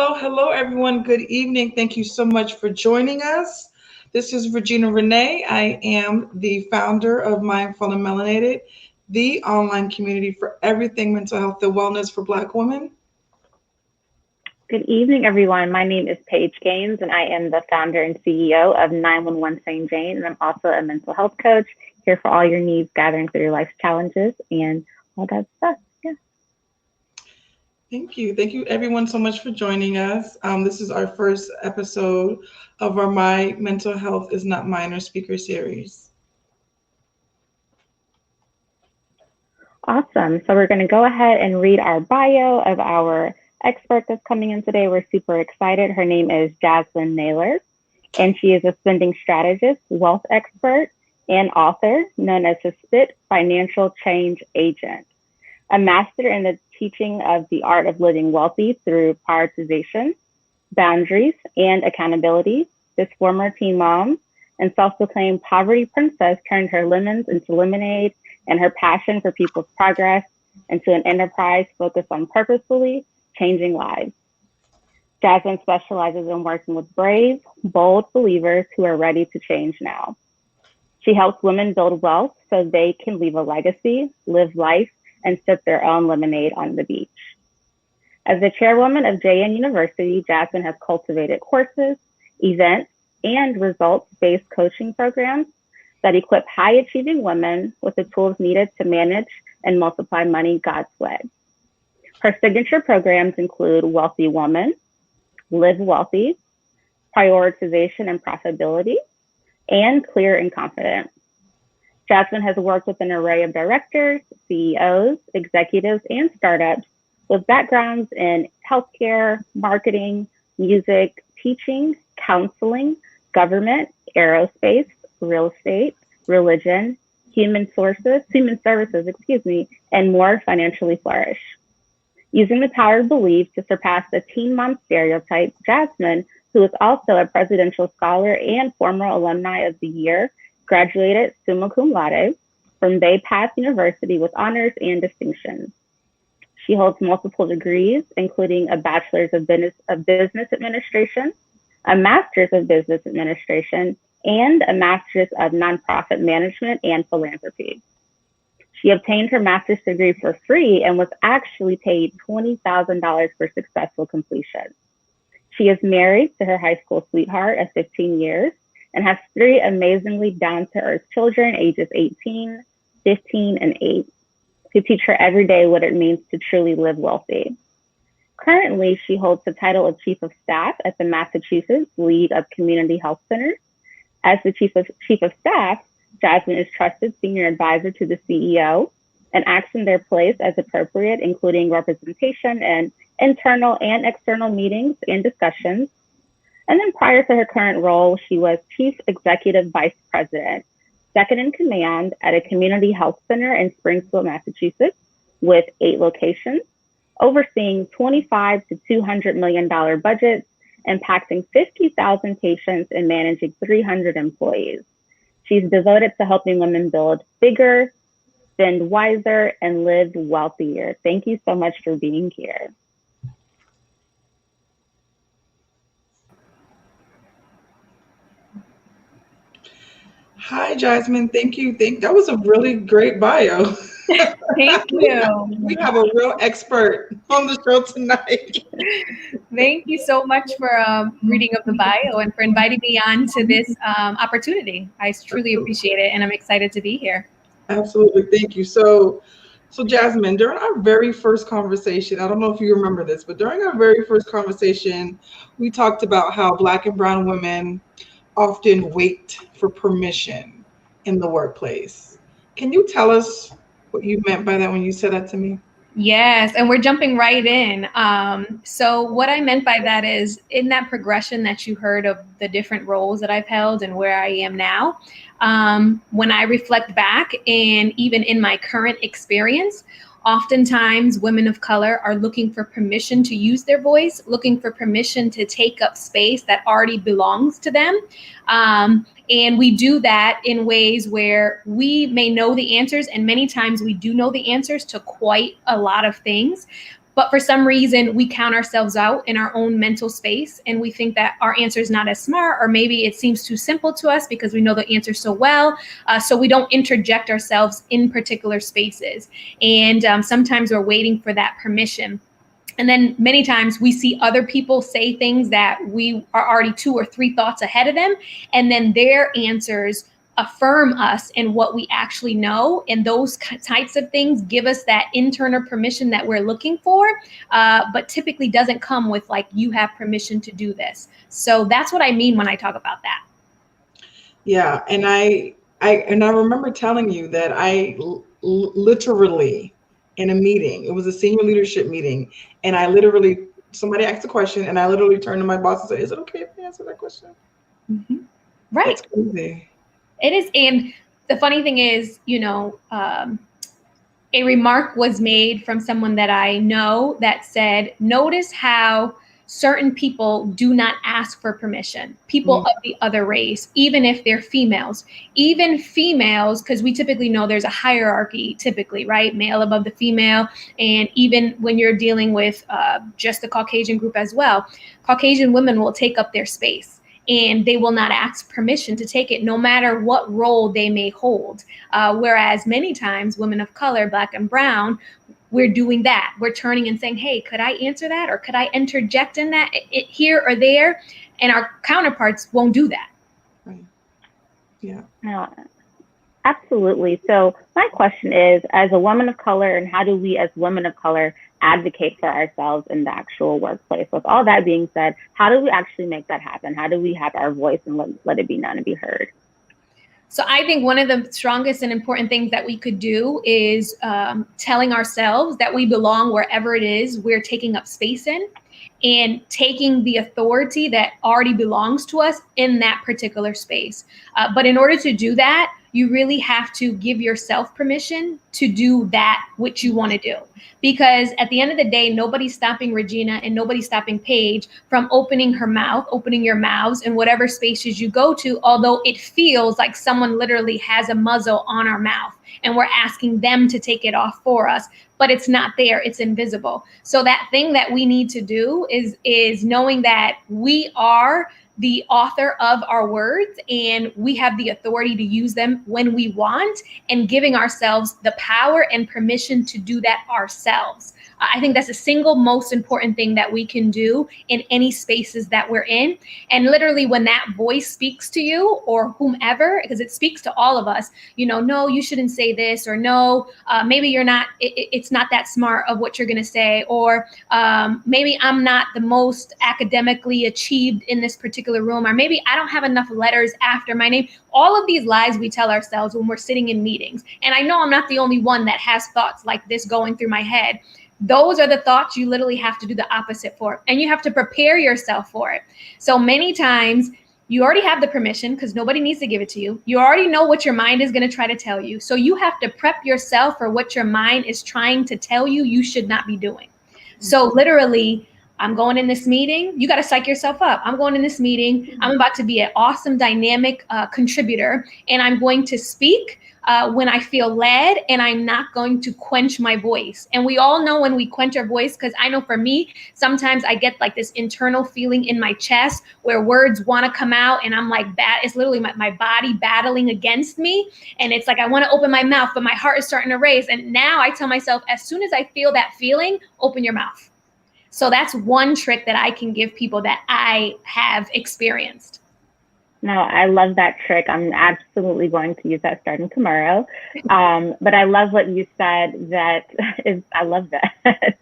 hello, everyone. Good evening. Thank you so much for joining us. This is Regina Renee. I am the founder of Mindful and Melanated, the online community for everything mental health and wellness for Black women. Good evening, everyone. My name is Paige Gaines, and I am the founder and CEO of 911 St. Jane, and I'm also a mental health coach here for all your needs, gathering through your life's challenges and all that stuff. Yeah. Thank you. Thank you, everyone, so much for joining us. This is our first episode of our My Mental Health is Not Minor speaker series. Awesome. So we're going to go ahead and read our bio of our expert that's coming in today. We're super excited. Her name is Jasmine Naylor, and she is a spending strategist, wealth expert, and author known as a SPIT financial change agent, a master in the teaching of the art of living wealthy through prioritization, boundaries, and accountability. This former teen mom and self-proclaimed poverty princess turned her lemons into lemonade and her passion for people's progress into an enterprise focused on purposefully changing lives. Jasmine specializes in working with brave, bold believers who are ready to change now. She helps women build wealth so they can leave a legacy, live life, and sip their own lemonade on the beach. As the chairwoman of JN University, Jasmine has cultivated courses, events, and results-based coaching programs that equip high-achieving women with the tools needed to manage and multiply money God's way. Her signature programs include Wealthy Woman, Live Wealthy, Prioritization and Profitability, and Clear and Confident. Jasmine has worked with an array of directors, CEOs, executives, and startups with backgrounds in healthcare, marketing, music, teaching, counseling, government, aerospace, real estate, religion, human services, and more financially flourish. Using the power of belief to surpass the teen mom stereotype, Jasmine, who is also a presidential scholar and former alumni of the year, graduated summa cum laude from Bay Path University with honors and distinctions. She holds multiple degrees, including a bachelor's of business administration, a master's of business administration, and a master's of nonprofit management and philanthropy. She obtained her master's degree for free and was actually paid $20,000 for successful completion. She is married to her high school sweetheart of 15 years and has 3 amazingly down-to-earth children, ages 18, 15, and 8, who teach her every day what it means to truly live wealthy. Currently, she holds the title of Chief of Staff at the Massachusetts League of Community Health Centers. As the Chief of Staff, Jasmine is trusted senior advisor to the CEO and acts in their place as appropriate, including representation in internal and external meetings and discussions. And then prior to her current role, she was Chief Executive Vice President, second in command at a community health center in Springfield, Massachusetts, with 8 locations, overseeing $25 to $200 million budgets, impacting 50,000 patients and managing 300 employees. She's devoted to helping women build bigger, spend wiser, and live wealthier. Thank you so much for being here. Hi, Jasmine. Thank you. That was a really great bio. Thank you. We have a real expert on the show tonight. Thank you so much for reading of the bio and for inviting me on to this opportunity. I truly appreciate it, and I'm excited to be here. Absolutely. Thank you. So Jasmine, during our very first conversation, I don't know if you remember this, but during our very first conversation, we talked about how Black and brown women often wait for permission in the workplace. Can you tell us what you meant by that when you said that to me? Yes, and we're jumping right in. So what I meant by that is in that progression that you heard of the different roles that I've held and where I am now, when I reflect back and even in my current experience, oftentimes women of color are looking for permission to use their voice, looking for permission to take up space that already belongs to them. And we do that in ways where we may know the answers, and many times we do know the answers to quite a lot of things. But for some reason, we count ourselves out in our own mental space, and we think that our answer is not as smart, or maybe it seems too simple to us because we know the answer so well. So we don't interject ourselves in particular spaces. And sometimes we're waiting for that permission. And then many times we see other people say things that we are already 2 or 3 thoughts ahead of them. And then their answers affirm us in what we actually know. And those types of things give us that internal permission that we're looking for, but typically doesn't come with like, you have permission to do this. So that's what I mean when I talk about that. Yeah. And I remember telling you that I literally, in a meeting, it was a senior leadership meeting, and I literally, somebody asked a question, and I literally turned to my boss and said, is it okay if I answer that question? Mm-hmm. Right. That's crazy. It is. And the funny thing is, a remark was made from someone that I know that said, notice how certain people do not ask for permission, people of the other race, even if they're females, because we typically know there's a hierarchy, typically, right? Male above the female. And even when you're dealing with just the Caucasian group as well, Caucasian women will take up their space. And they will not ask permission to take it, no matter what role they may hold. Whereas many times women of color, Black and brown, we're doing that. We're turning and saying, hey, could I answer that? Or could I interject in that here or there? And our counterparts won't do that. Right. Yeah. Absolutely. So my question is, as a woman of color, and how do we as women of color advocate for ourselves in the actual workplace? With all that being said, how do we actually make that happen? How do we have our voice and let it be known and be heard? So I think one of the strongest and important things that we could do is telling ourselves that we belong wherever it is we're taking up space in, and taking the authority that already belongs to us in that particular space. But in order to do that, you really have to give yourself permission to do that which you want to do. Because at the end of the day, nobody's stopping Regina and nobody's stopping Paige from opening her mouth, opening your mouths in whatever spaces you go to, although it feels like someone literally has a muzzle on our mouth and we're asking them to take it off for us, but it's not there, it's invisible. So that thing that we need to do is knowing that we are the author of our words and we have the authority to use them when we want, and giving ourselves the power and permission to do that ourselves. I think that's the single most important thing that we can do in any spaces that we're in. And literally when that voice speaks to you or whomever, because it speaks to all of us, no, you shouldn't say this, or no, maybe you're not, it's not that smart of what you're going to say, or maybe I'm not the most academically achieved in this particular room, or maybe I don't have enough letters after my name. All of these lies we tell ourselves when we're sitting in meetings. And I know I'm not the only one that has thoughts like this going through my head. Those are the thoughts you literally have to do the opposite for, and you have to prepare yourself for it. So many times you already have the permission because nobody needs to give it to you. You already know what your mind is going to try to tell you. So you have to prep yourself for what your mind is trying to tell you should not be doing. So literally, I'm going in this meeting. You got to psych yourself up. I'm going in this meeting. I'm about to be an awesome, dynamic contributor, and I'm going to speak when I feel led, and I'm not going to quench my voice. And we all know when we quench our voice, because I know for me, sometimes I get like this internal feeling in my chest where words want to come out, and I'm like, it's literally my body battling against me. And it's like, I want to open my mouth, but my heart is starting to race. And now I tell myself, as soon as I feel that feeling, open your mouth. So that's one trick that I can give people that I have experienced. No, I love that trick. I'm absolutely going to use that starting tomorrow. But I love what you said, I love that.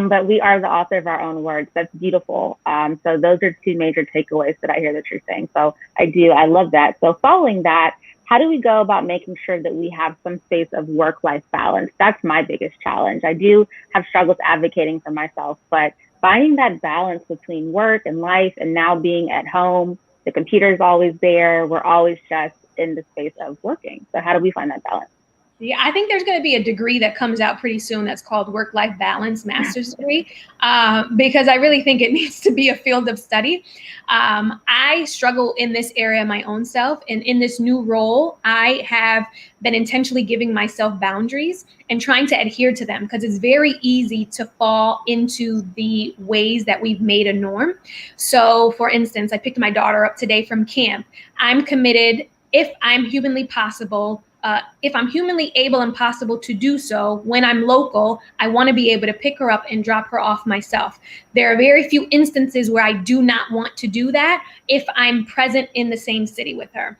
But we are the author of our own words. That's beautiful. So those are 2 major takeaways that I hear that you're saying. So I love that. So following that, how do we go about making sure that we have some space of work-life balance? That's my biggest challenge. I do have struggles advocating for myself, but finding that balance between work and life, and now being at home, the computer's always there. We're always just in the space of working. So how do we find that balance? Yeah, I think there's going to be a degree that comes out pretty soon that's called work-life balance master's degree, because I really think it needs to be a field of study. I struggle in this area my own self, and in this new role, I have been intentionally giving myself boundaries and trying to adhere to them, because it's very easy to fall into the ways that we've made a norm. So, for instance, I picked my daughter up today from camp. I'm committed, if I'm humanly possible, if I'm humanly able and possible to do so, when I'm local, I want to be able to pick her up and drop her off myself. There are very few instances where I do not want to do that if I'm present in the same city with her.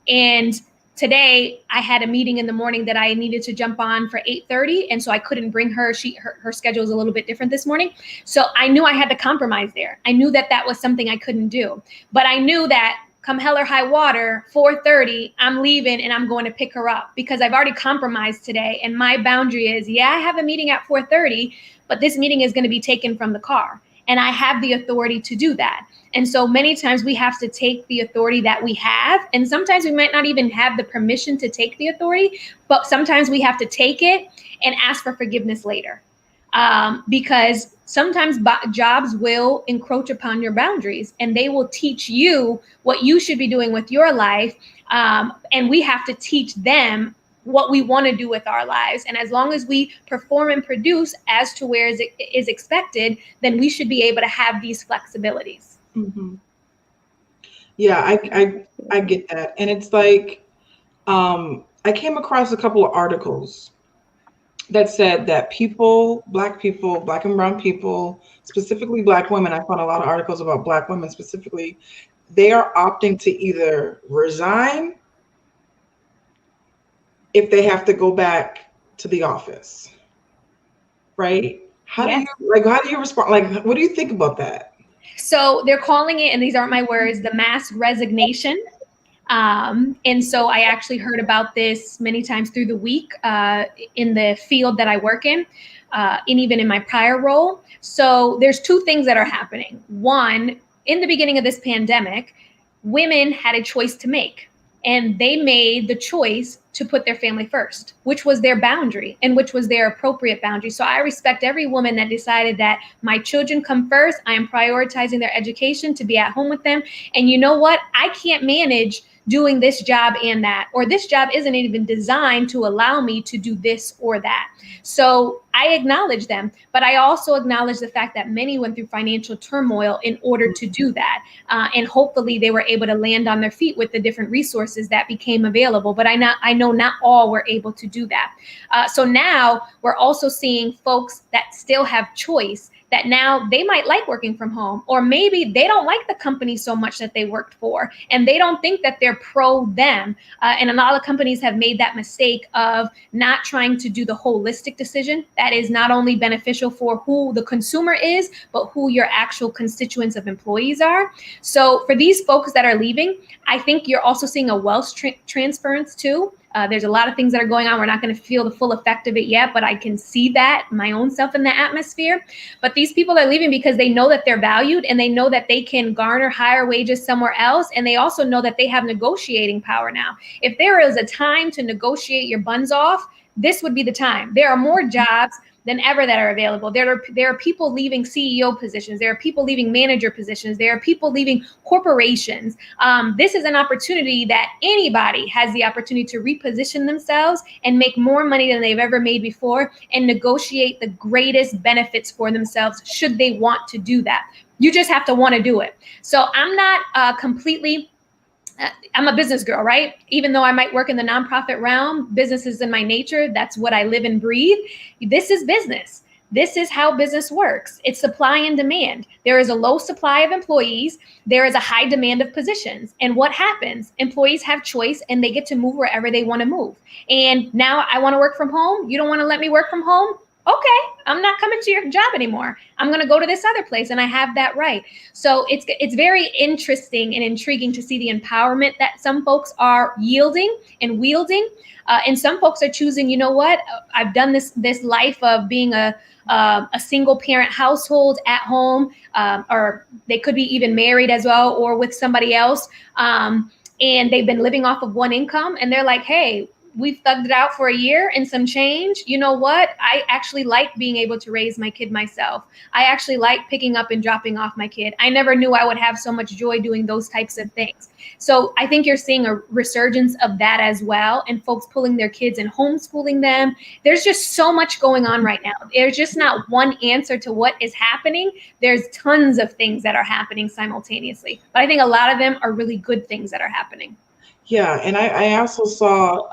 And today I had a meeting in the morning that I needed to jump on for 8:30. And so I couldn't bring her. Her schedule is a little bit different this morning. So I knew I had to compromise there. I knew that that was something I couldn't do, but I knew that come hell or high water, 4:30, I'm leaving and I'm going to pick her up, because I've already compromised today. And my boundary is, yeah, I have a meeting at 4:30, but this meeting is going to be taken from the car. And I have the authority to do that. And so many times we have to take the authority that we have. And sometimes we might not even have the permission to take the authority, but sometimes we have to take it and ask for forgiveness later. Because sometimes jobs will encroach upon your boundaries, and they will teach you what you should be doing with your life. And we have to teach them what we want to do with our lives. And as long as we perform and produce as to where is expected, then we should be able to have these flexibilities. Mm-hmm. Yeah, I get that. And it's like, I came across a couple of articles that said that Black and brown people, specifically Black women, I found a lot of articles about Black women specifically, they are opting to either resign if they have to go back to the office, right? How do you respond? Like, what do you think about that? So they're calling it, and these aren't my words, the mass resignation. And so I actually heard about this many times through the week in the field that I work in, and even in my prior role. So there's two things that are happening. One, in the beginning of this pandemic, women had a choice to make, and they made the choice to put their family first, which was their boundary and which was their appropriate boundary. So I respect every woman that decided that my children come first. I am prioritizing their education, to be at home with them. And you know what? I can't manage doing this job and that, or this job isn't even designed to allow me to do this or that. So I acknowledge them, but I also acknowledge the fact that many went through financial turmoil in order to do that. And hopefully they were able to land on their feet with the different resources that became available. But I know not all were able to do that. So now we're also seeing folks that still have choice, that now they might like working from home, or maybe they don't like the company so much that they worked for, and they don't think that they're pro them. And a lot of companies have made that mistake of not trying to do the holistic decision that is not only beneficial for who the consumer is, but who your actual constituents of employees are. So for these folks that are leaving, I think you're also seeing a wealth transference too. There's a lot of things that are going on. We're not going to feel the full effect of it yet, but I can see that my own self in the atmosphere. But these people are leaving because they know that they're valued, and they know that they can garner higher wages somewhere else. And they also know that they have negotiating power now. If there is a time to negotiate your buns off, this would be the time. There are more jobs than ever that are available. There are people leaving CEO positions. There are people leaving manager positions. There are people leaving corporations. This is an opportunity that anybody has the opportunity to reposition themselves and make more money than they've ever made before, and negotiate the greatest benefits for themselves should they want to do that. You just have to want to do it. So I'm not I'm a business girl, right? Even though I might work in the nonprofit realm, business is in my nature. That's what I live and breathe. This is business. This is how business works. It's supply and demand. There is a low supply of employees. There is a high demand of positions. And what happens? Employees have choice, and they get to move wherever they want to move. And now I want to work from home. You don't want to let me work from home? Okay, I'm not coming to your job anymore. I'm going to go to this other place, and I have that right. So it's very interesting and intriguing to see the empowerment that some folks are yielding and wielding. And some folks are choosing, you know what? I've done this life of being a single parent household at home, or they could be even married as well, or with somebody else. And they've been living off of one income, and they're like, hey, we've thugged it out for a year and some change. You know what? I actually like being able to raise my kid myself. I actually like picking up and dropping off my kid. I never knew I would have so much joy doing those types of things. So I think you're seeing a resurgence of that as well, and folks pulling their kids and homeschooling them. There's just so much going on right now. There's just not one answer to what is happening. There's tons of things that are happening simultaneously, but I think a lot of them are really good things that are happening. Yeah, and I also saw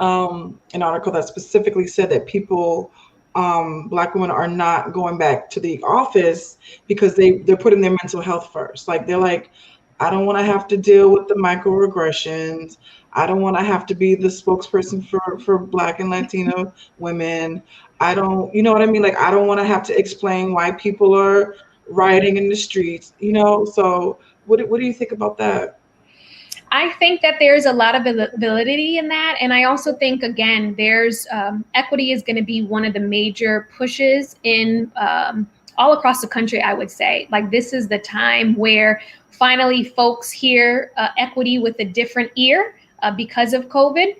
an article that specifically said that people, Black women, are not going back to the office because they're putting their mental health first. Like they're like, I don't want to have to deal with the microaggressions. I don't want to have to be the spokesperson for Black and Latino women. I don't, you know what I mean? Like I don't want to have to explain why people are rioting in the streets. You know, so what do you think about that? I think that there's a lot of validity in that. And I also think, again, there's equity is going to be one of the major pushes in all across the country, I would say. Like this is the time where finally folks hear equity with a different ear because of COVID.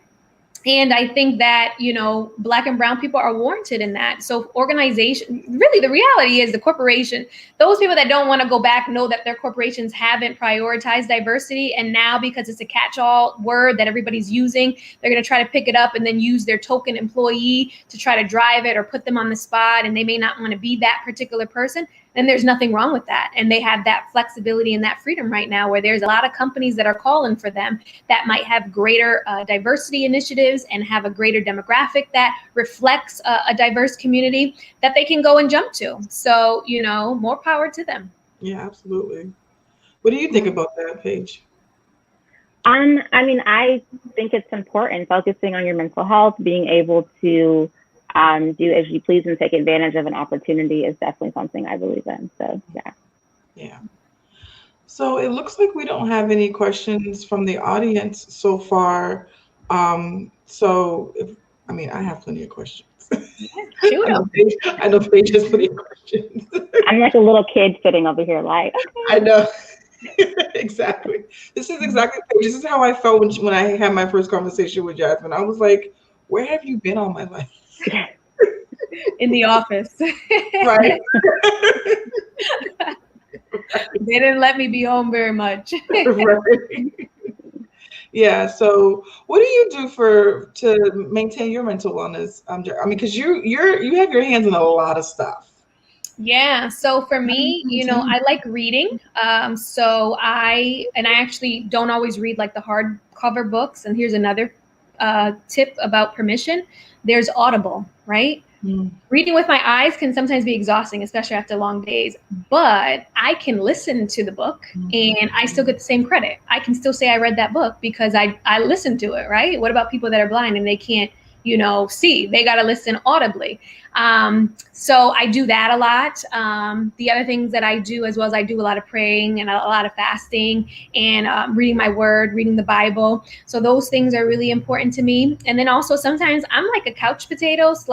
And I think that, you know, Black and brown people are warranted in that. So organization, really the reality is the corporation, those people that don't want to go back know that their corporations haven't prioritized diversity. And now because it's a catch-all word that everybody's using, they're going to try to pick it up and then use their token employee to try to drive it or put them on the spot. And they may not want to be that particular person. And there's nothing wrong with that. And they have that flexibility and that freedom right now where there's a lot of companies that are calling for them that might have greater diversity initiatives and have a greater demographic that reflects a diverse community that they can go and jump to. So, you know, more power to them. Yeah, absolutely. What do you think about that, Paige? I mean, I think it's important focusing on your mental health, being able to do as you please and take advantage of an opportunity is definitely something I believe in. So, yeah. Yeah. So it looks like we don't have any questions from the audience so far. I have plenty of questions. Shoot I know Paige has plenty of questions. I'm like a little kid sitting over here like, okay. I know. Exactly. This is exactly, this is how I felt when I had my first conversation with Jasmine. I was like, where have you been all my life? In the office. Right. They didn't let me be home very much. Right. Yeah. So what do you do to maintain your mental wellness? I mean, because you have your hands in a lot of stuff. Yeah. So for me, you know, I like reading. So I actually don't always read like the hardcover books. And here's another tip about permission. There's Audible, right? Reading with my eyes can sometimes be exhausting, especially after long days, but I can listen to the book and I still get the same credit. I can still say I read that book because I listened to it, right? What about people that are blind and they can't, you know, see? They got to listen audibly. So I do that a lot. The other things that I do as well as I do a lot of praying and a lot of fasting and reading my word, reading the Bible. So those things are really important to me. And then also sometimes I'm like a couch potato /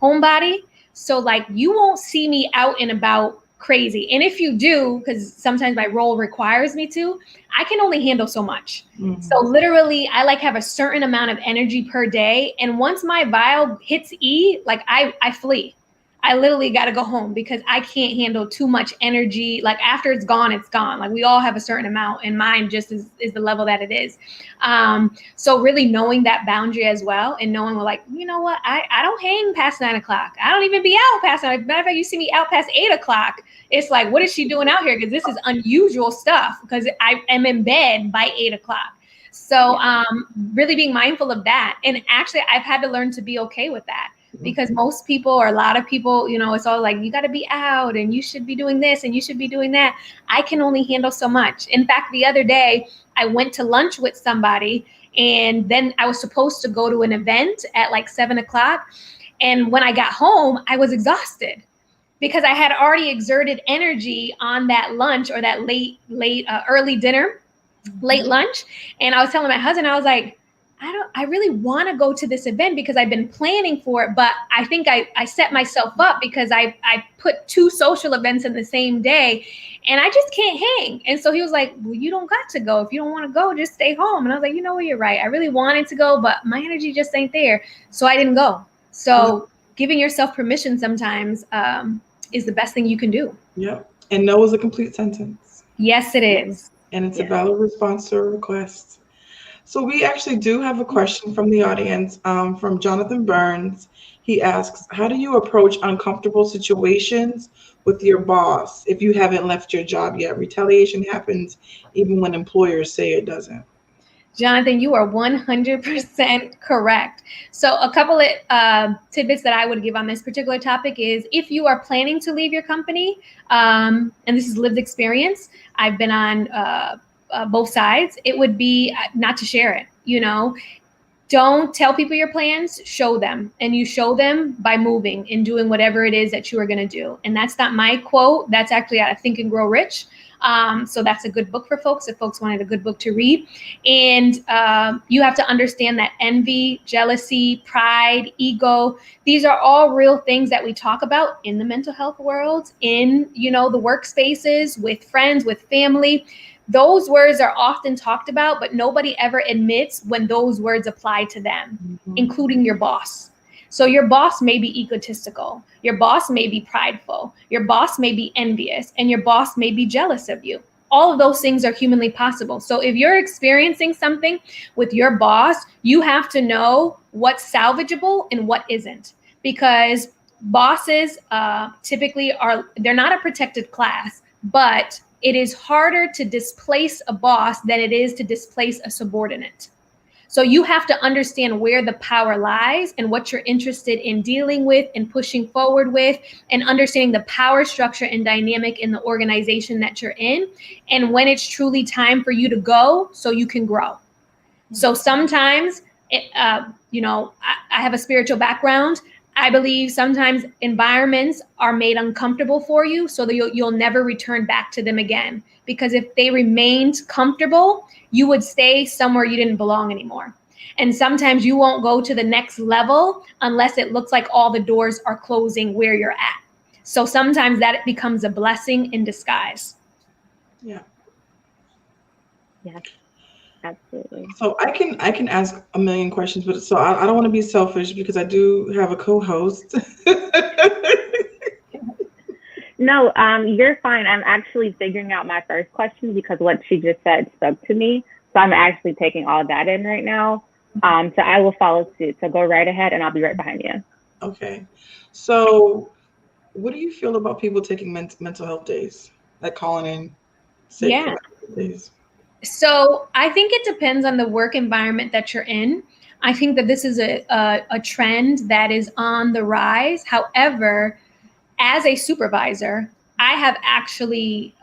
homebody. So like you won't see me out and about crazy. And if you do, because sometimes my role requires me to, I can only handle so much. So literally I like have a certain amount of energy per day. And once my vial hits E, like I flee. I literally got to go home because I can't handle too much energy. Like after it's gone, it's gone. Like we all have a certain amount and mine just is the level that it is. So really knowing that boundary as well and knowing like, you know what, I don't hang past 9 o'clock. I don't even be out past 9. Matter of fact, you see me out past 8 o'clock. It's like, what is she doing out here? Because this is unusual stuff because I am in bed by 8 o'clock. So really being mindful of that. And actually I've had to learn to be okay with that. Because most people or a lot of people, you know, it's all like, you got to be out and you should be doing this and you should be doing that. I can only handle so much. In fact, the other day, I went to lunch with somebody and then I was supposed to go to an event at like 7 o'clock. And when I got home, I was exhausted because I had already exerted energy on that lunch or that early dinner, late lunch. And I was telling my husband, I was like, I really want to go to this event because I've been planning for it, but I think I set myself up because I put 2 social events in the same day and I just can't hang. And so he was like, well, you don't got to go. If you don't want to go, just stay home. And I was like, you know what, you're right. I really wanted to go, but my energy just ain't there. So I didn't go. So giving yourself permission sometimes is the best thing you can do. Yep. And no is a complete sentence. Yes, it is. And it's a valid response to a request. So we actually do have a question from the audience, from Jonathan Burns. He asks, how do you approach uncomfortable situations with your boss if you haven't left your job yet? Retaliation happens even when employers say it doesn't. Jonathan, you are 100% correct. So a couple of tidbits that I would give on this particular topic is if you are planning to leave your company, and this is lived experience, I've been on both sides, it would be not to share it, you know. Don't tell people your plans, show them. And you show them by moving and doing whatever it is that you are going to do. And that's not my quote. That's actually out of Think and Grow Rich. So that's a good book for folks if folks wanted a good book to read. And you have to understand that envy, jealousy, pride, ego, these are all real things that we talk about in the mental health world, in, you know, the workspaces, with friends, with family. Those words are often talked about, but nobody ever admits when those words apply to them, including your boss. So your boss may be egotistical. Your boss may be prideful. Your boss may be envious, and your boss may be jealous of you. All of those things are humanly possible. So if you're experiencing something with your boss, you have to know what's salvageable and what isn't, because bosses typically they're not a protected class, but it is harder to displace a boss than it is to displace a subordinate. So you have to understand where the power lies and what you're interested in dealing with and pushing forward with, and understanding the power structure and dynamic in the organization that you're in, and when it's truly time for you to go so you can grow. So sometimes, you know, I have a spiritual background. I believe sometimes environments are made uncomfortable for you so that you'll never return back to them again. Because if they remained comfortable, you would stay somewhere you didn't belong anymore. And sometimes you won't go to the next level unless it looks like all the doors are closing where you're at. So sometimes that becomes a blessing in disguise. Yeah. Yeah. Absolutely. So I can ask a million questions, but so I don't want to be selfish because I do have a co-host. No, you're fine. I'm actually figuring out my first question because what she just said spoke to me. So I'm actually taking all that in right now. So I will follow suit. So go right ahead and I'll be right behind you. Okay. So what do you feel about people taking mental health days, like calling in sick Yeah. for days? So I think it depends on the work environment that you're in. I think that this is a trend that is on the rise. However, as a supervisor, I have actually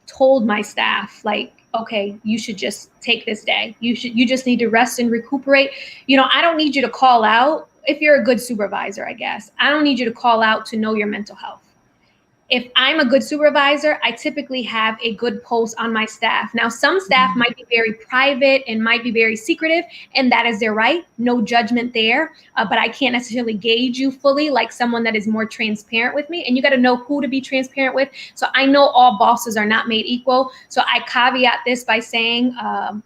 told my staff, like, okay, you should just take this day. You just need to rest and recuperate. You know, I don't need you to call out. If you're a good supervisor, I guess, I don't need you to call out to know your mental health. If I'm a good supervisor, I typically have a good pulse on my staff. Now, some staff might be very private and might be very secretive, and that is their right. No judgment there, but I can't necessarily gauge you fully like someone that is more transparent with me. And you got to know who to be transparent with. So I know all bosses are not made equal. So I caveat this by saying,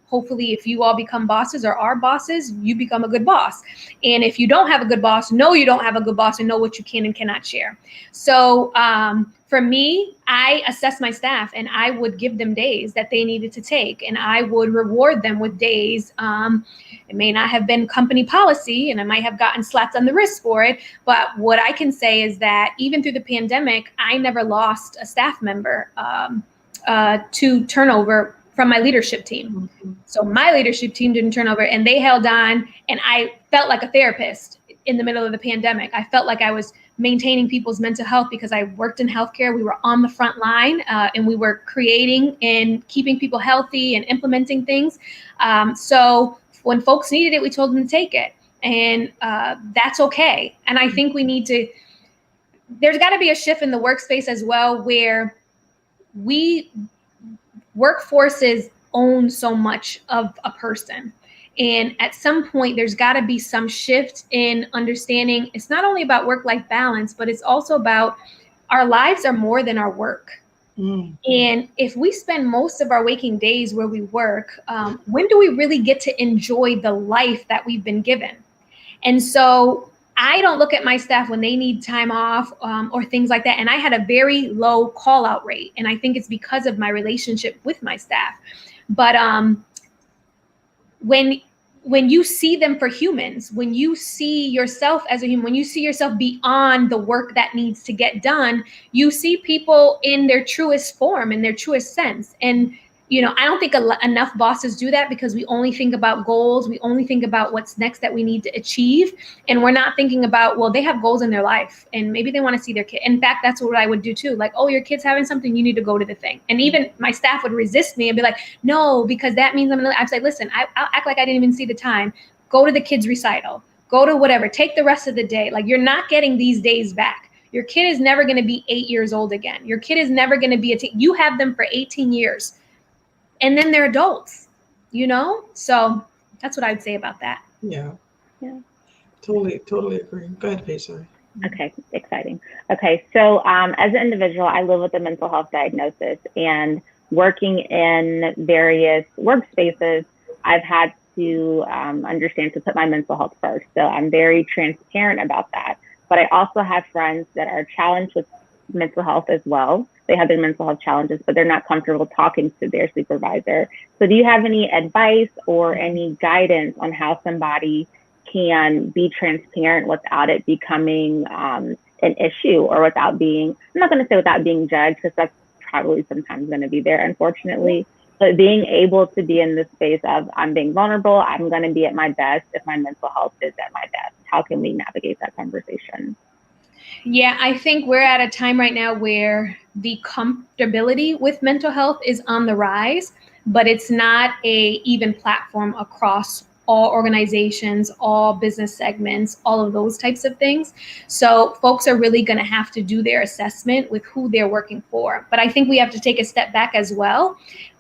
hopefully, if you all become bosses or are bosses, you become a good boss. And if you don't have a good boss, know you don't have a good boss and know what you can and cannot share. So, for me, I assess my staff and I would give them days that they needed to take, and I would reward them with days. It may not have been company policy and I might have gotten slapped on the wrist for it. But what I can say is that even through the pandemic, I never lost a staff member to turnover from my leadership team. So my leadership team didn't turn over and they held on, and I felt like a therapist in the middle of the pandemic. I felt like I was maintaining people's mental health because I worked in healthcare. We were on the front line and we were creating and keeping people healthy and implementing things. So when folks needed it, we told them to take it, and that's okay. And I think there's got to be a shift in the workspace as well, where workforces own so much of a person. And at some point, there's got to be some shift in understanding it's not only about work-life balance, but it's also about our lives are more than our work. And if we spend most of our waking days where we work, when do we really get to enjoy the life that we've been given? And so I don't look at my staff when they need time off or things like that. And I had a very low call out rate. And I think it's because of my relationship with my staff. But when you see them for humans, when you see yourself as a human, when you see yourself beyond the work that needs to get done, you see people in their truest form, in their truest sense. And I don't think enough bosses do that because we only think about goals. We only think about what's next that we need to achieve. And we're not thinking about, well, they have goals in their life and maybe they want to see their kid. In fact, that's what I would do too. Like, oh, your kid's having something, you need to go to the thing. And even my staff would resist me and be like, no, because that means I'd say, listen, I'll act like I didn't even see the time. Go to the kids' recital, go to whatever, take the rest of the day. Like, you're not getting these days back. Your kid is never going to be 8 years old again. Your kid is never going to be you have them for 18 years. And then they're adults, So that's what I'd say about that. Yeah. Totally agree. Go ahead, Paige, sorry. Okay, exciting. Okay, so as an individual, I live with a mental health diagnosis, and working in various workspaces, I've had to understand to put my mental health first. So I'm very transparent about that. But I also have friends that are challenged with mental health as well. They have their mental health challenges, but they're not comfortable talking to their supervisor. So do you have any advice or any guidance on how somebody can be transparent without it becoming an issue, or without being, I'm not going to say without being judged, because that's probably sometimes going to be there, unfortunately, but being able to be in the space of, I'm being vulnerable, I'm going to be at my best if my mental health is at my best. How can we navigate that conversation? Yeah, I think we're at a time right now where the comfortability with mental health is on the rise, but it's not a even platform across all organizations, all business segments, all of those types of things. So folks are really going to have to do their assessment with who they're working for. But I think we have to take a step back as well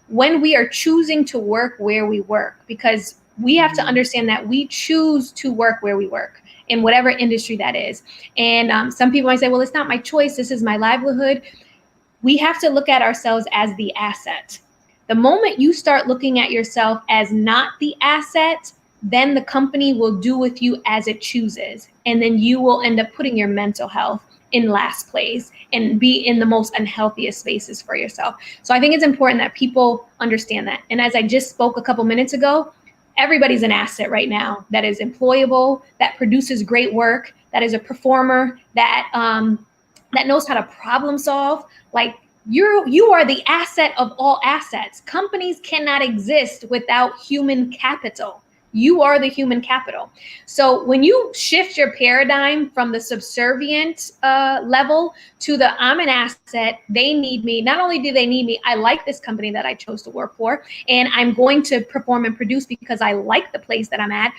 when we are choosing to work where we work, because we have to understand that we choose to work where we work, in whatever industry that is. And some people might say, well, it's not my choice, this is my livelihood. We have to look at ourselves as the asset. The moment you start looking at yourself as not the asset, then the company will do with you as it chooses. And then you will end up putting your mental health in last place and be in the most unhealthiest spaces for yourself. So I think it's important that people understand that. And as I just spoke a couple minutes ago, everybody's an asset right now that is employable, that produces great work, that is a performer, that knows how to problem solve. Like, you are the asset of all assets. Companies cannot exist without human capital. You are the human capital. So when you shift your paradigm from the subservient level to the I'm an asset, they need me. Not only do they need me, I like this company that I chose to work for, and I'm going to perform and produce because I like the place that I'm at.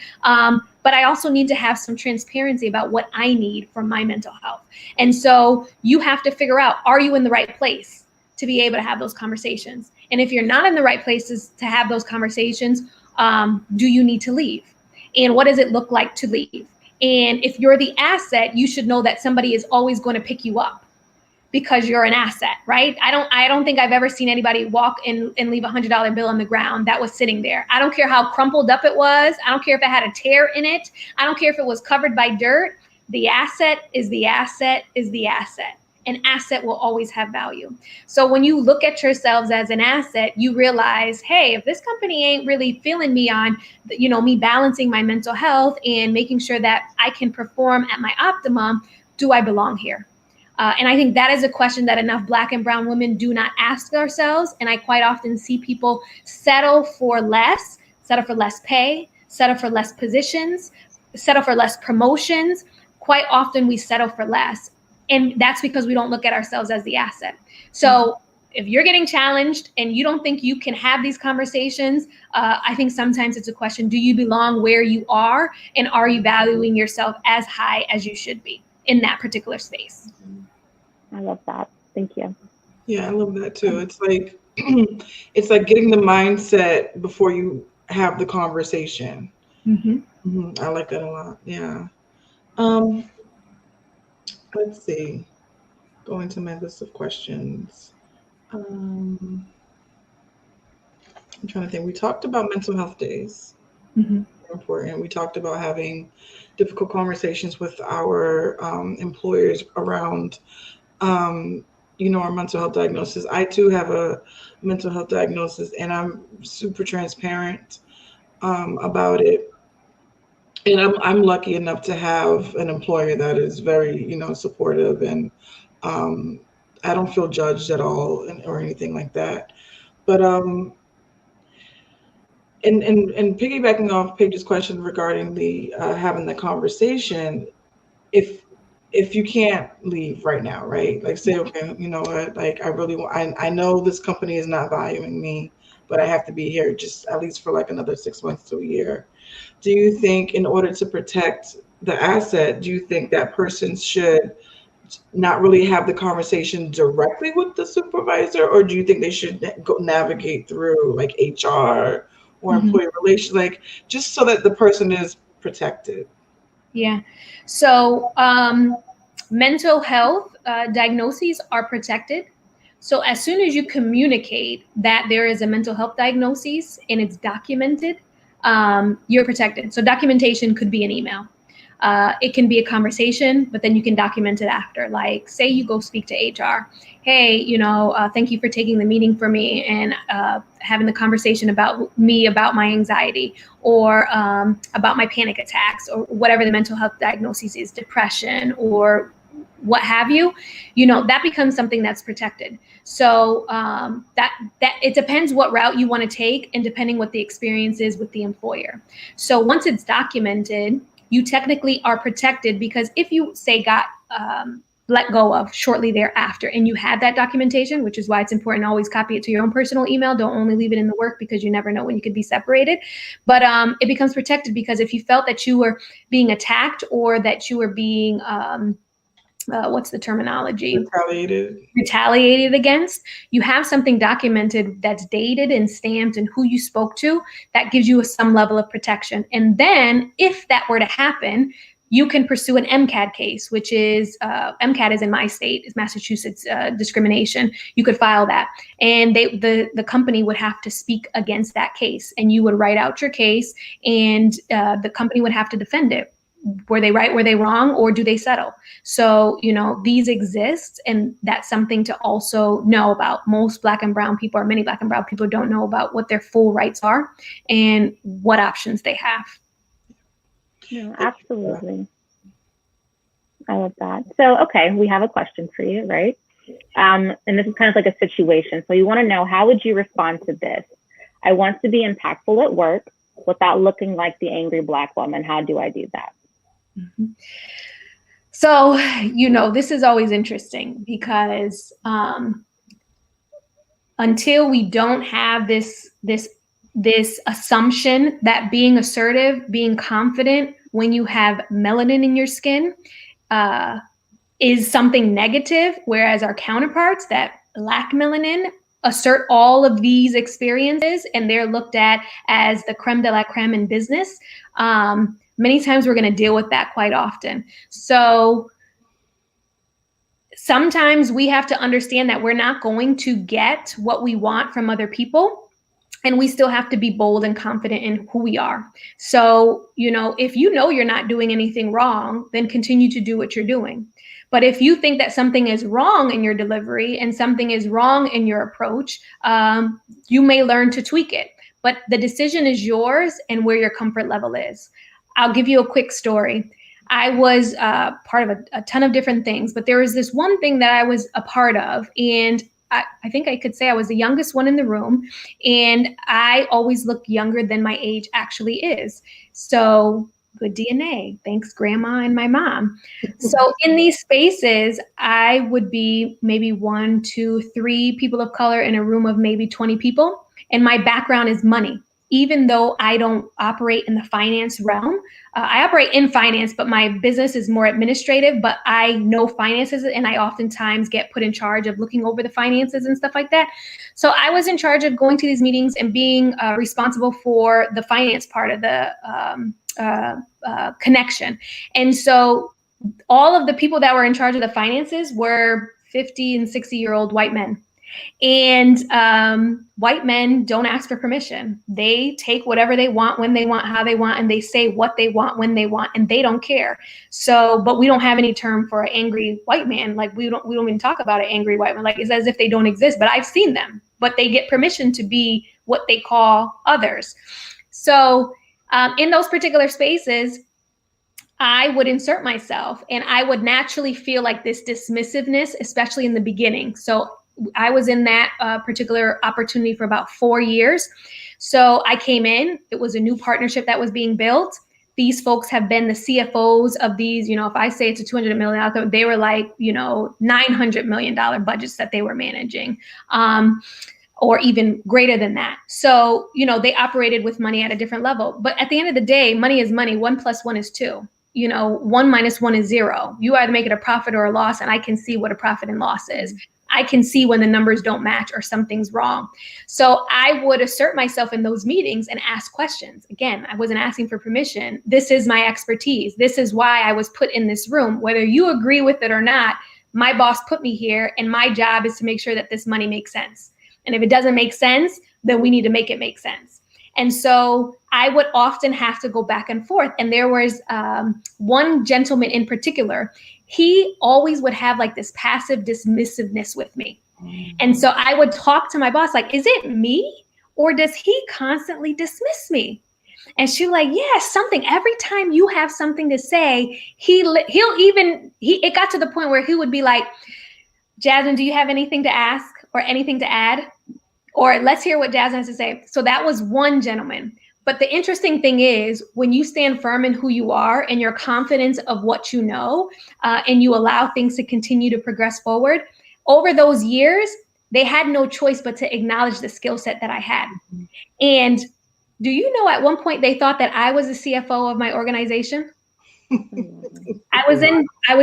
But I also need to have some transparency about what I need for my mental health. And so you have to figure out, are you in the right place to be able to have those conversations? And if you're not in the right places to have those conversations, do you need to leave? And what does it look like to leave? And if you're the asset, you should know that somebody is always going to pick you up because you're an asset, right? I don't think I've ever seen anybody walk and leave $100 bill on the ground that was sitting there. I don't care how crumpled up it was. I don't care if it had a tear in it. I don't care if it was covered by dirt. The asset is the asset is the asset. An asset will always have value. So when you look at yourselves as an asset, you realize, hey, if this company ain't really feeling me on, me balancing my mental health and making sure that I can perform at my optimum, do I belong here? And I think that is a question that enough Black and brown women do not ask ourselves. And I quite often see people settle for less pay, settle for less positions, settle for less promotions. Quite often we settle for less. And that's because we don't look at ourselves as the asset. So if you're getting challenged and you don't think you can have these conversations, I think sometimes it's a question, do you belong where you are? And are you valuing yourself as high as you should be in that particular space? I love that. Thank you. Yeah, I love that too. It's like it's like getting the mindset before you have the conversation. I like that a lot. Yeah. Let's see. Going to my list of questions. I'm trying to think. We talked about mental health days. Important. We talked about having difficult conversations with our employers around, our mental health diagnosis. I too have a mental health diagnosis, and I'm super transparent about it. And I'm lucky enough to have an employer that is very, supportive, and I don't feel judged at all or anything like that. But and piggybacking off Paige's question regarding the having the conversation, if you can't leave right now, right? Like say, okay, you know what? Like I really want. I know this company is not valuing me, but I have to be here just at least for like another 6 months to a year. Do you think in order to protect the asset, do you think that person should not really have the conversation directly with the supervisor, or do you think they should go navigate through like HR or employee relations, like just so that the person is protected? Yeah. So mental health diagnoses are protected. So as soon as you communicate that there is a mental health diagnosis and it's documented, you're protected. So documentation could be an email. It can be a conversation, but then you can document it after. Like, say you go speak to HR. Hey, thank you for taking the meeting for me and having the conversation about my anxiety, or about my panic attacks, or whatever the mental health diagnosis is, depression or what have you. That becomes something that's protected. So that it depends what route you want to take, and depending what the experience is with the employer. So once it's documented, you technically are protected, because if you say got let go of shortly thereafter and you had that documentation, which is why it's important to always copy it to your own personal email. Don't only leave it in the work, because you never know when you could be separated. But it becomes protected, because if you felt that you were being attacked, or that you were being what's the terminology? Retaliated against, you have something documented that's dated and stamped and who you spoke to, that gives you some level of protection. And then if that were to happen, you can pursue an MCAD case, which is MCAD is in my state, is Massachusetts discrimination. You could file that, and the company would have to speak against that case, and you would write out your case, and the company would have to defend it. Were they right? Were they wrong? Or do they settle? So, these exist, and that's something to also know about. Most Black and brown people, or many Black and brown people, don't know about what their full rights are and what options they have. No, absolutely. I love that. So, okay, we have a question for you, right? And this is kind of like a situation. So you want to know, how would you respond to this? I want to be impactful at work without looking like the angry Black woman. How do I do that? So, this is always interesting, because until we don't have this assumption that being assertive, being confident when you have melanin in your skin is something negative, whereas our counterparts that lack melanin assert all of these experiences, and they're looked at as the creme de la creme in business. Many times we're going to deal with that quite often. So sometimes we have to understand that we're not going to get what we want from other people, and we still have to be bold and confident in who we are. So, if you're not doing anything wrong, then continue to do what you're doing. But if you think that something is wrong in your delivery and something is wrong in your approach, you may learn to tweak it. But the decision is yours and where your comfort level is. I'll give you a quick story. I was part of a ton of different things, but there was this one thing that I was a part of, and I think I could say I was the youngest one in the room, and I always look younger than my age actually is. So good DNA. Thanks, Grandma and my mom. So in these spaces, I would be maybe 1, 2, 3 people of color in a room of maybe 20 people. And my background is money. even though I don't operate in the finance realm. I operate in finance, but my business is more administrative, but I know finances, and I oftentimes get put in charge of looking over the finances and stuff like that. So I was in charge of going to these meetings and being responsible for the finance part of the connection. And so all of the people that were in charge of the finances were 50 and 60-year-old white men. And white men don't ask for permission. They take whatever they want, when they want, how they want, and they say what they want, when they want, and they don't care. So, but we don't have any term for an angry white man. Like we don't even talk about an angry white man. Like it's as if they don't exist, but I've seen them, but they get permission to be what they call others. So in those particular spaces, I would insert myself and I would naturally feel like this dismissiveness, especially in the beginning. So I was in that particular opportunity for about 4 years. So I came in, it was a new partnership that was being built. These folks have been the CFOs of these, if I say it's a $200 million, they were like, $900 million budgets that they were managing, or even greater than that. So, they operated with money at a different level. But at the end of the day, money is money. 1 + 1 is 2. 1 - 1 is 0. You either make it a profit or a loss, and I can see what a profit and loss is. I can see when the numbers don't match or something's wrong. So I would assert myself in those meetings and ask questions. Again, I wasn't asking for permission. This is my expertise. This is why I was put in this room. Whether you agree with it or not, my boss put me here, and my job is to make sure that this money makes sense. And if it doesn't make sense, then we need to make it make sense. And so I would often have to go back and forth. And there was one gentleman in particular. He always would have like this passive dismissiveness with me. And so I would talk to my boss like, is it me? Or does he constantly dismiss me? And she's like, yeah, something. Every time you have something to say, it got to the point where he would be like, Jasmine, do you have anything to ask or anything to add? Or let's hear what Jasmine has to say. So that was one gentleman. But the interesting thing is when you stand firm in who you are and your confidence of what you know, and you allow things to continue to progress forward, over those years, they had no choice but to acknowledge the skill set that I had. And do you know at one point they thought that I was the CFO of my organization? I was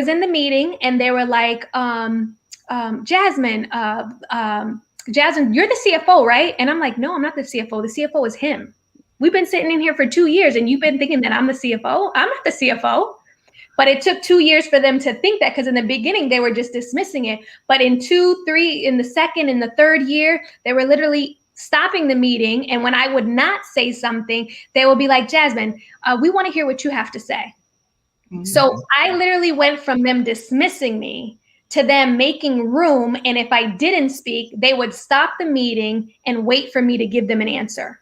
in the meeting and they were like, Jasmine, Jasmine, you're the CFO, right? And I'm like, no, I'm not the CFO. The CFO is him. We've been sitting in here for 2 years and you've been thinking that I'm the CFO. I'm not the CFO. But it took 2 years for them to think that, because in the beginning they were just dismissing it. But in 2, 3, in the second, in the third year, they were literally stopping the meeting. And when I would not say something, they would be like, Jasmine, we want to hear what you have to say. Mm-hmm. So I literally went from them dismissing me to them making room. And if I didn't speak, they would stop the meeting and wait for me to give them an answer.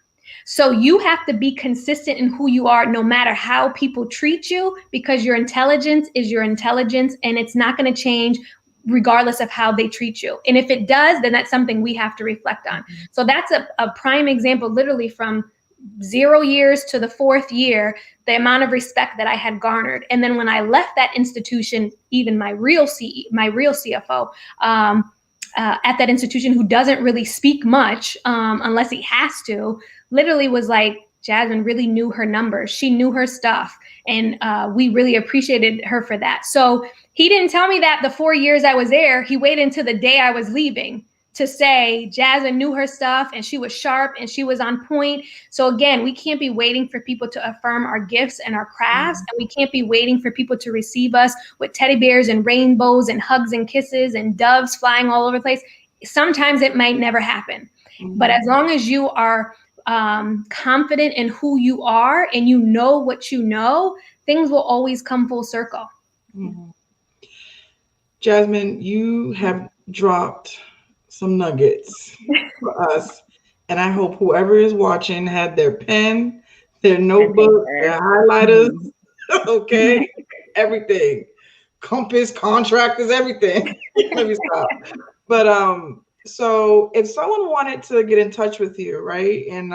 So you have to be consistent in who you are, no matter how people treat you, because your intelligence is your intelligence and it's not going to change regardless of how they treat you. And if it does, then that's something we have to reflect on. So that's a prime example, literally from 0 years to the 4th year, the amount of respect that I had garnered. And then when I left that institution, even my real CFO, at that institution, who doesn't really speak much unless he has to, literally was like, Jasmine really knew her numbers. She knew her stuff. And we really appreciated her for that. So he didn't tell me that the 4 years I was there. He waited until the day I was leaving to say Jasmine knew her stuff and she was sharp and she was on point. So again, we can't be waiting for people to affirm our gifts and our crafts. And we can't be waiting for people to receive us with teddy bears and rainbows and hugs and kisses and doves flying all over the place. Sometimes it might never happen. But as long as you are confident in who you are and you know what you know, things will always come full circle. Mm-hmm. Jasmine, you have dropped some nuggets for us, and I hope whoever is watching had their pen, their notebook, their highlighters, okay, everything, compass, contractors, everything. Let me stop. But so if someone wanted to get in touch with you, right, and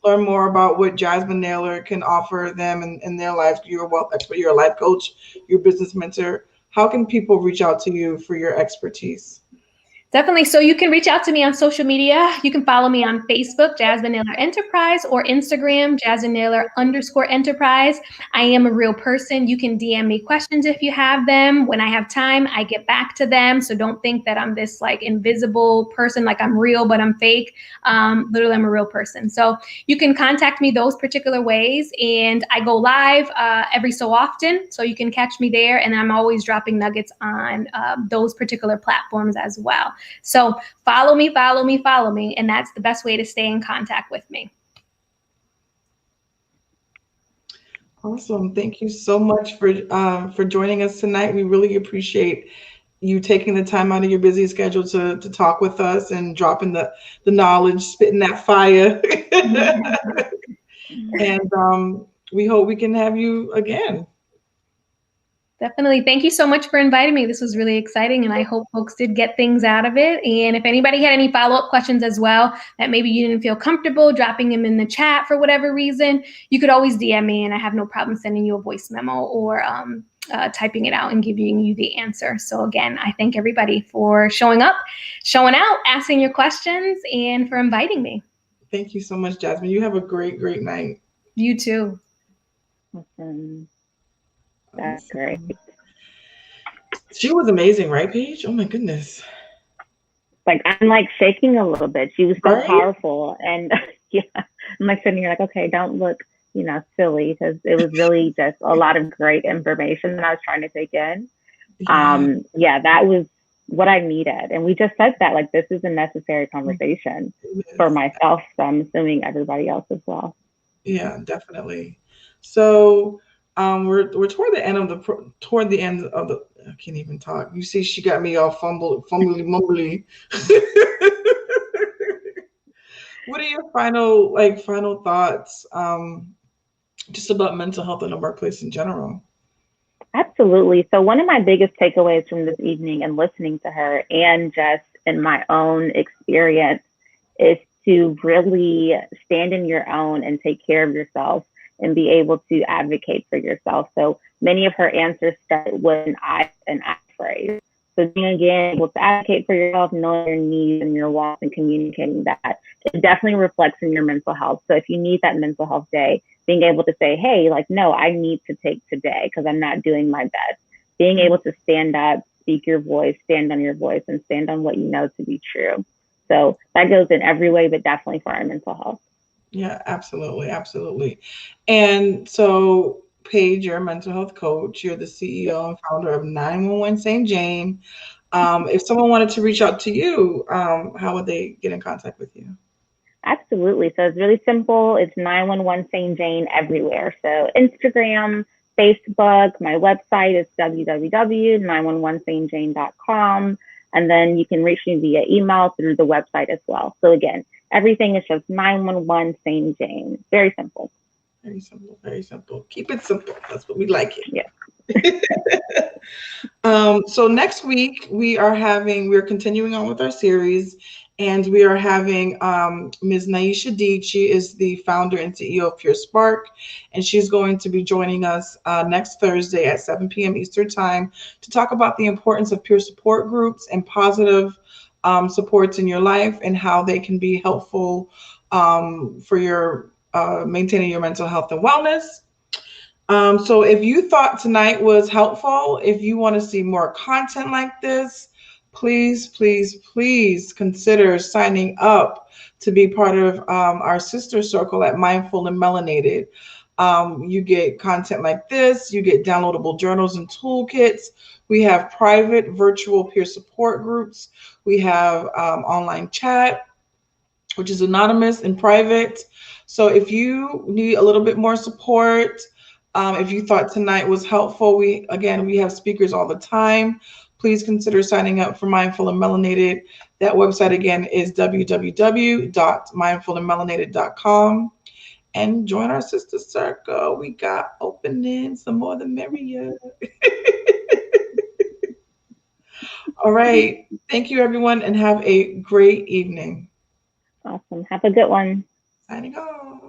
learn more about what Jasmine Naylor can offer them in their life, you're a wealth expert, you're a life coach, you're a business mentor, how can people reach out to you for your expertise? Definitely. So you can reach out to me on social media. You can follow me on Facebook, Jasmine Naylor Enterprise, or Instagram, JasmineNaylor_Enterprise. I am a real person. You can DM me questions if you have them. When I have time, I get back to them. So don't think that I'm this like invisible person, like I'm real, but I'm fake. Literally, I'm a real person. So you can contact me those particular ways. And I go live every so often. So you can catch me there. And I'm always dropping nuggets on those particular platforms as well. So follow me, and that's the best way to stay in contact with me. Awesome. Thank you so much for joining us tonight. We really appreciate you taking the time out of your busy schedule to talk with us and dropping the knowledge, spitting that fire. And we hope we can have you again. Definitely. Thank you so much for inviting me. This was really exciting, and I hope folks did get things out of it. And if anybody had any follow-up questions as well, that maybe you didn't feel comfortable dropping them in the chat for whatever reason, you could always DM me, and I have no problem sending you a voice memo or typing it out and giving you the answer. So again, I thank everybody for showing up, showing out, asking your questions, and for inviting me. Thank you so much, Jasmine. You have a great, great night. You too. Awesome. That's great. She was amazing, right, Paige? Oh my goodness. Like I'm like shaking a little bit. She was so Right? powerful, and yeah, I'm like sitting here like, okay, don't look, silly, because it was really just a lot of great information that I was trying to take in. Yeah. That was what I needed, and we just said that like this is a necessary conversation for myself. So I'm assuming everybody else as well. Yeah, definitely. So we're toward the end of the I can't even talk. You see, she got me all fumbly mumbly. What are your final thoughts just about mental health in the workplace in general? Absolutely. So one of my biggest takeaways from this evening and listening to her and just in my own experience is to really stand in your own and take care of yourself and be able to advocate for yourself. So many of her answers start with an I phrase. So being again able to advocate for yourself, knowing your needs and your wants and communicating that, it definitely reflects in your mental health. So if you need that mental health day, being able to say, hey, like, no, I need to take today because I'm not doing my best. Being able to stand up, speak your voice, stand on your voice, and stand on what you know to be true. So that goes in every way, but definitely for our mental health. Yeah, absolutely. Absolutely. And so, Paige, you're a mental health coach. You're the CEO and founder of 911 St. Jane. If someone wanted to reach out to you, how would they get in contact with you? Absolutely. So it's really simple. It's 911 St. Jane everywhere. So Instagram, Facebook, my website is www.911stjane.com. And then you can reach me via email through the website as well. So again, everything is just 911 St. Jane. Very simple. Very simple. Very simple. Keep it simple. That's what we like it. Yeah. So next week we're continuing on with our series, and we are having Ms. Naisha Deed. She is the founder and CEO of Pure Spark, and she's going to be joining us next Thursday at 7 p.m. Eastern Time to talk about the importance of peer support groups and positive supports in your life and how they can be helpful for your maintaining your mental health and wellness. So if you thought tonight was helpful, if you want to see more content like this, please, please, please consider signing up to be part of our sister circle at Mindful and Melanated. You get content like this, you get downloadable journals and toolkits. We have private virtual peer support groups. We have online chat, which is anonymous and private. So if you need a little bit more support, if you thought tonight was helpful, we have speakers all the time. Please consider signing up for Mindful and Melanated. That website again is www.mindfulandmelanated.com. And join our sister circle. We got openings, the more the merrier. All right. Thank you, everyone, and have a great evening. Awesome. Have a good one. Signing off.